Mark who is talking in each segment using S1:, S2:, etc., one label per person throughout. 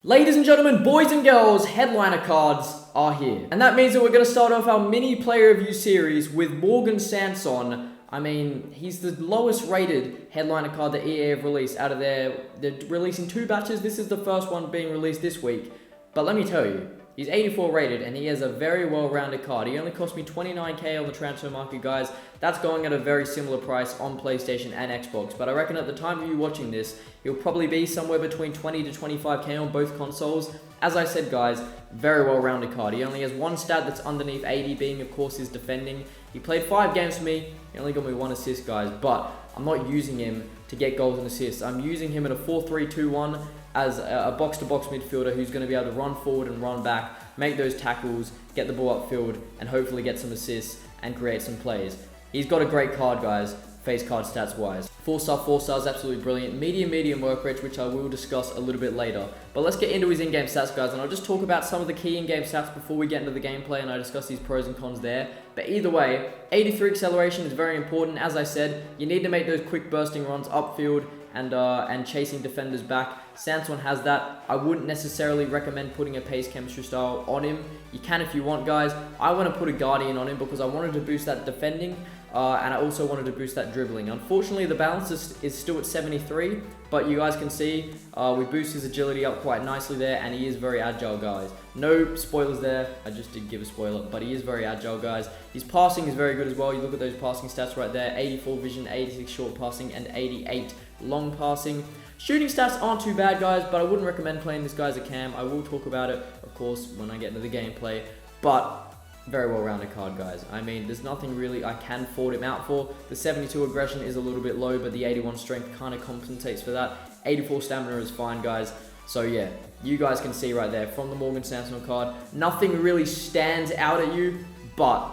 S1: Ladies and gentlemen, boys and girls, headliner cards are here. And that means that we're going to start off our mini player review series with Morgan Sanson. I mean, he's the lowest rated headliner card that EA have released out of their... They're releasing 2 batches. This is the first one being released this week. But let me tell you, he's 84 rated and he has a very well-rounded card. He only cost me 29k on the transfer market, guys. That's going at a very similar price on PlayStation and Xbox. But I reckon at the time of you watching this, he'll probably be somewhere between 20 to 25k on both consoles. As I said, guys, very well-rounded card. He only has one stat that's underneath 80, being, of course, his defending. He played 5 games for me. He only got me 1 assist, guys. But I'm not using him to get goals and assists. I'm using him in a 4-3-2-1 as a box-to-box midfielder who's going to be able to run forward and run back, make those tackles, get the ball upfield, and hopefully get some assists and create some plays. He's got a great card, guys, face card stats-wise. 4-star is absolutely brilliant. Medium work rate, which I will discuss a little bit later. But let's get into his in-game stats, guys, and I'll just talk about some of the key in-game stats before we get into the gameplay and I discuss these pros and cons there. But either way, 83 acceleration is very important. As I said, you need to make those quick bursting runs upfield and chasing defenders back. Sanson has that. I wouldn't necessarily recommend putting a pace chemistry style on him. You can if you want, guys. I want to put a guardian on him because I wanted to boost that defending and I also wanted to boost that dribbling. Unfortunately, the balance is still at 73, but you guys can see we boost his agility up quite nicely there, and he is very agile, guys. No spoilers there. I just did give a spoiler, but he is very agile, guys. His passing is very good as well. You look at those passing stats right there: 84 vision, 86 short passing, and 88 long passing. Shooting stats aren't too bad, guys, but I wouldn't recommend playing this guy as a cam. I will talk about it, of course, when I get into the gameplay, but very well-rounded card, guys. I mean, there's nothing really I can fault him out for. The 72 aggression is a little bit low, but the 81 strength kind of compensates for that. 84 stamina is fine, guys. So yeah, you guys can see right there from the Morgan Sanson card, nothing really stands out at you, but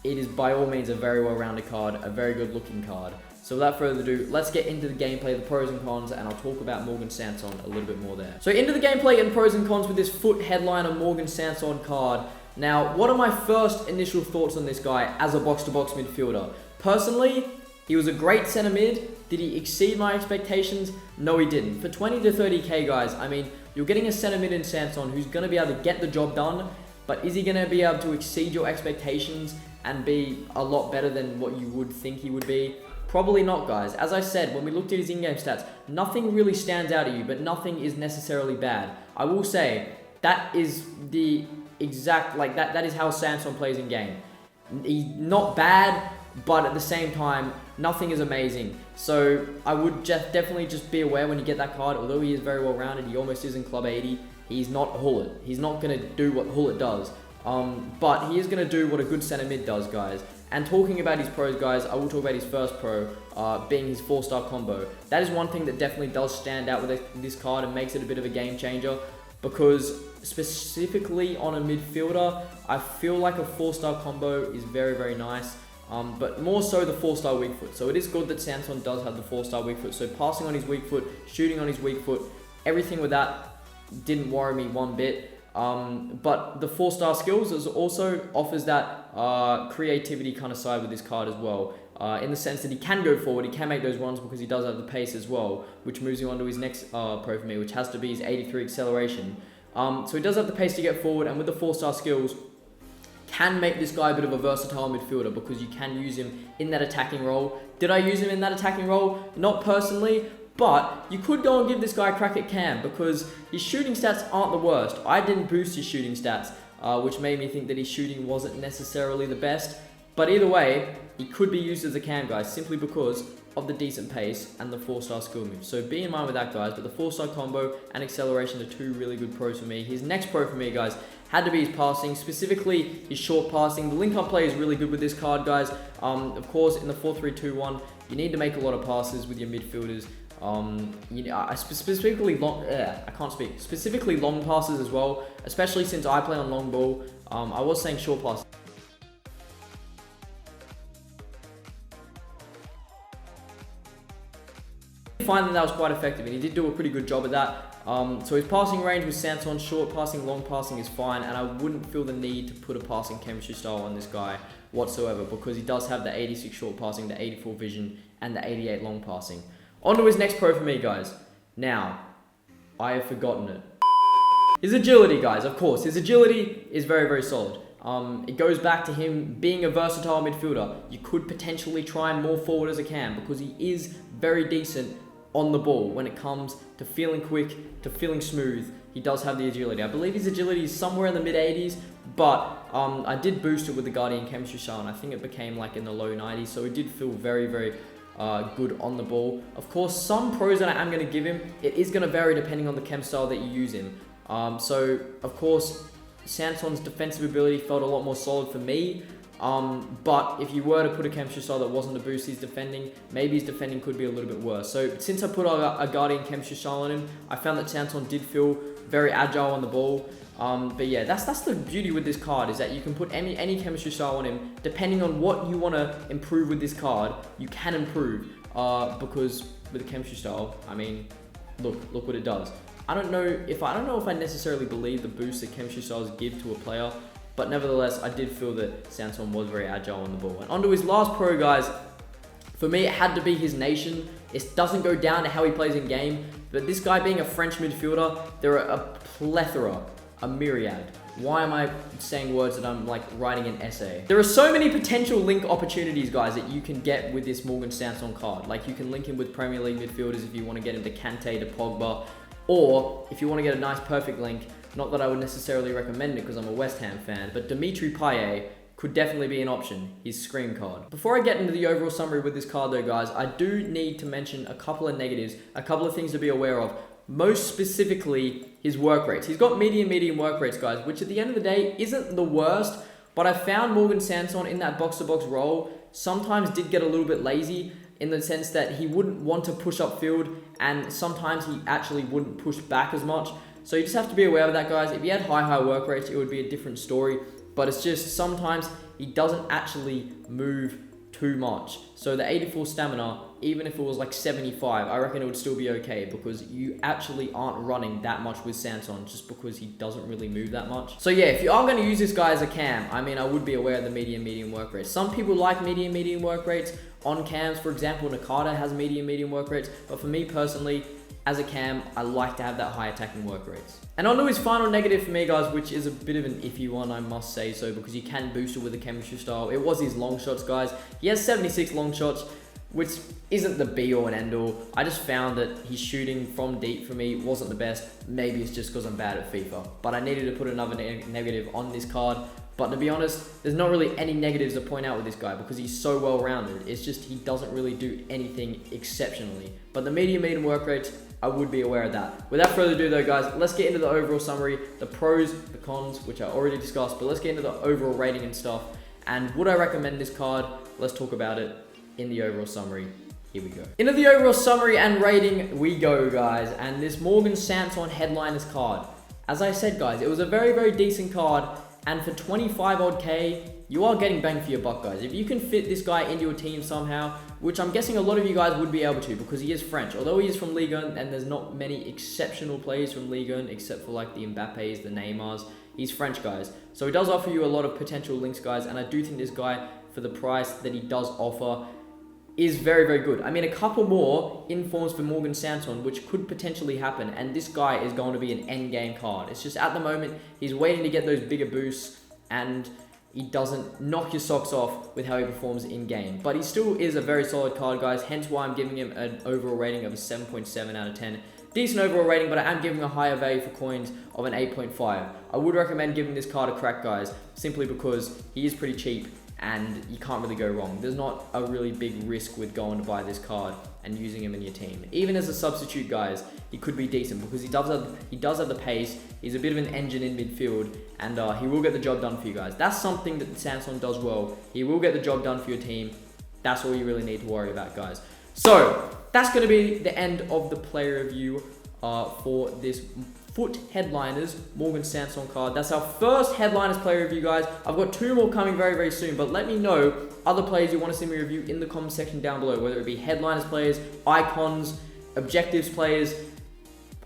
S1: it is by all means a very well-rounded card, a very good-looking card. So without further ado, let's get into the gameplay, the pros and cons, and I'll talk about Morgan Sanson a little bit more there. So into the gameplay and pros and cons with this foot headliner Morgan Sanson card. Now, what are my first initial thoughts on this guy as a box-to-box midfielder? Personally, he was a great centre mid. Did he exceed my expectations? No, he didn't. For 20 to 30k, guys, I mean, you're getting a centre mid in Sanson who's going to be able to get the job done, but is he going to be able to exceed your expectations and be a lot better than what you would think he would be? Probably not, guys. As I said, when we looked at his in-game stats, nothing really stands out at you, but nothing is necessarily bad. I will say, that is the exact, like, that is how Sanson plays in game. He's not bad, but at the same time, nothing is amazing. So I would definitely just be aware when you get that card. Although he is very well rounded, he almost is in Club 80. He's not Hullet. He's not going to do what Hullet does. But he is going to do what a good center mid does, guys. And talking about his pros, guys, I will talk about his first pro, being his 4-star combo. That is one thing that definitely does stand out with this card and makes it a bit of a game changer. Because specifically on a midfielder, I feel like a 4-star combo is very nice. But more so the 4-star weak foot. So it is good that Sanson does have the 4-star weak foot. So passing on his weak foot, shooting on his weak foot, everything with that didn't worry me one bit. But the 4-star skills also offers that creativity kind of side with this card as well. In the sense that he can go forward, he can make those runs because he does have the pace as well, which moves him on to his next pro for me, which has to be his 83 acceleration. So he does have the pace to get forward, and with the 4-star skills, can make this guy a bit of a versatile midfielder because you can use him in that attacking role. Did I use him in that attacking role? Not personally, but you could go and give this guy a crack at cam because his shooting stats aren't the worst. I didn't boost his shooting stats, which made me think that his shooting wasn't necessarily the best. But either way, he could be used as a cam, guys, simply because of the decent pace and the 4-star skill move. So be in mind with that, guys. But the 4-star combo and acceleration are 2 really good pros for me. His next pro for me, guys, had to be his passing, specifically his short passing. The link-up play is really good with this card, guys. Of course, in the 4-3-2-1, you need to make a lot of passes with your midfielders. Specifically long passes as well, especially since I play on long ball. I was saying short passes. I find that was quite effective, and he did do a pretty good job of that. So his passing range with Sanson, short passing, long passing is fine, and I wouldn't feel the need to put a passing chemistry style on this guy whatsoever because he does have the 86 short passing, the 84 vision, and the 88 long passing. On to his next pro for me, guys. Now, I have forgotten it. His agility, guys, of course. His agility is very, very solid. It goes back to him being a versatile midfielder. You could potentially try him more forward as a cam because he is very decent on the ball when it comes to feeling quick, to feeling smooth. He does have the agility. I believe his agility is somewhere in the mid-80s, but I did boost it with the Guardian Chemistry Style, and I think it became like in the low 90s, so it did feel very, very good on the ball. Of course, some pros that I am going to give him, it is going to vary depending on the chem style that you use him. So, of course, Sanson's defensive ability felt a lot more solid for me. But if you were to put a chemistry style that wasn't to boost his defending, maybe his defending could be a little bit worse. So since I put a Guardian chemistry style on him, I found that Sanson did feel very agile on the ball. But yeah, that's the beauty with this card, is that you can put any chemistry style on him. Depending on what you want to improve with this card, you can improve. Because with the chemistry style, I mean, look what it does. I don't know if I necessarily believe the boost that chemistry styles give to a player, but nevertheless, I did feel that Sanson was very agile on the ball. And onto his last pro, guys. For me, it had to be his nation. It doesn't go down to how he plays in game, but this guy being a French midfielder, there are a plethora, a myriad. Why am I saying words that I'm like writing an essay? There are so many potential link opportunities, guys, that you can get with this Morgan Sanson card. Like, you can link him with Premier League midfielders if you want to get him to Kante, to Pogba, or if you want to get a nice perfect link. Not that I would necessarily recommend it because I'm a West Ham fan, but Dimitri Payet could definitely be an option, his Scream card. Before I get into the overall summary with this card though, guys, I do need to mention a couple of negatives, a couple of things to be aware of. Most specifically, his work rates. He's got medium work rates, guys, which at the end of the day isn't the worst, but I found Morgan Sanson in that box-to-box role sometimes did get a little bit lazy, in the sense that he wouldn't want to push upfield, and sometimes he actually wouldn't push back as much. So you just have to be aware of that, guys. If he had high work rates, it would be a different story. But it's just sometimes he doesn't actually move too much. So the 84 stamina, even if it was like 75, I reckon it would still be okay, because you actually aren't running that much with Sanson just because he doesn't really move that much. So yeah, if you are going to use this guy as a cam, I mean, I would be aware of the medium work rates. Some people like medium work rates on cams. For example, Nakata has medium work rates, but for me personally, as a cam, I like to have that high attacking work rates. And on to his final negative for me, guys, which is a bit of an iffy one, I must say so, because you can boost it with a chemistry style. It was his long shots, guys. He has 76 long shots, which isn't the be-all and end-all. I just found that his shooting from deep for me wasn't the best. Maybe it's just because I'm bad at FIFA. But I needed to put another negative on this card. But to be honest, there's not really any negatives to point out with this guy because he's so well-rounded. It's just he doesn't really do anything exceptionally. But the medium work rates, I would be aware of that. Without further ado though, guys, let's get into the overall summary, the pros, the cons, which I already discussed, but let's get into the overall rating and stuff. And would I recommend this card? Let's talk about it in the overall summary. Here we go. Into the overall summary and rating we go, guys. And this Morgan Sanson Headliners card. As I said, guys, it was a very decent card. And for 25 odd K, you are getting bang for your buck, guys. If you can fit this guy into your team somehow, which I'm guessing a lot of you guys would be able to because he is French. Although he is from Ligue 1 and there's not many exceptional players from Ligue 1 except for like the Mbappes, the Neymars. He's French, guys. So he does offer you a lot of potential links, guys. And I do think this guy, for the price that he does offer, is very good. I mean, a couple more informs for Morgan Sanson, which could potentially happen, and this guy is going to be an end game card. It's just at the moment, he's waiting to get those bigger boosts, and he doesn't knock your socks off with how he performs in game. But he still is a very solid card, guys, hence why I'm giving him an overall rating of a 7.7 out of 10. Decent overall rating, but I am giving a higher value for coins of an 8.5. I would recommend giving this card a crack, guys, simply because he is pretty cheap, and you can't really go wrong. There's not a really big risk with going to buy this card and using him in your team. Even as a substitute, guys, he could be decent because he does have the pace. He's a bit of an engine in midfield, and he will get the job done for you guys. That's something that Sanson does well. He will get the job done for your team. That's all you really need to worry about, guys. So that's going to be the end of the player review for this Foot Headliners Morgan Sanson card. That's our first Headliners player review, guys. I've got 2 more coming very soon, but let me know other players you want to see me review in the comment section down below, whether it be Headliners players, icons, objectives players.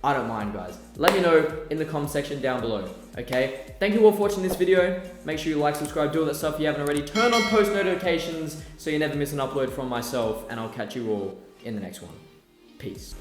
S1: I don't mind, guys. Let me know in the comment section down below, okay? Thank you all for watching this video. Make sure you like, subscribe, do all that stuff if you haven't already. Turn on post notifications so you never miss an upload from myself, and I'll catch you all in the next one. Peace.